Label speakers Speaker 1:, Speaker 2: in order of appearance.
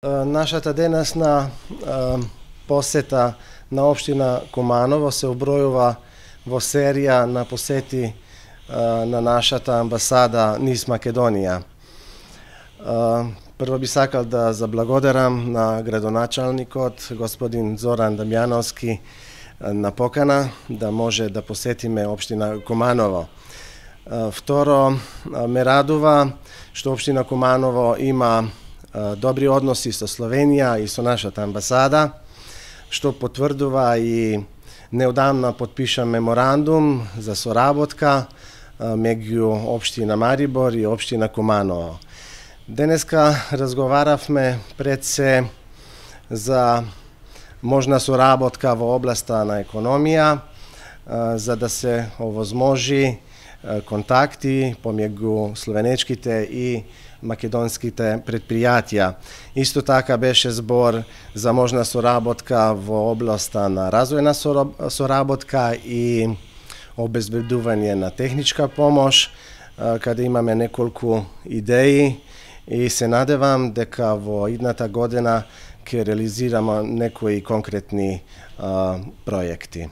Speaker 1: Нашата денесна посета на општина Куманово се убројува во серија на посети на нашата амбасада низ Македонија. Прво би сакал да заблагодарам на градоначалникот господин Зоран Дамјановски на покана да може да посетиме општина Куманово. Второ, ме радува што општина Куманово има добри односи со Словенија и со нашата амбасада, што потврдува и неодамна подпишан меморандум за соработка меѓу општина Марибор и општина Куманово. Денеска разговаравме пред се за можна соработка во областа на економија, за да се овозможи контакти помеѓу словенечките и македонските предпријатија. Исто така беше збор за можна соработка во областа на развојна соработка и обезбедување на техничка помош, каде имаме неколку идеи и се надевам дека во идната година ќе реализираме некои конкретни проекти.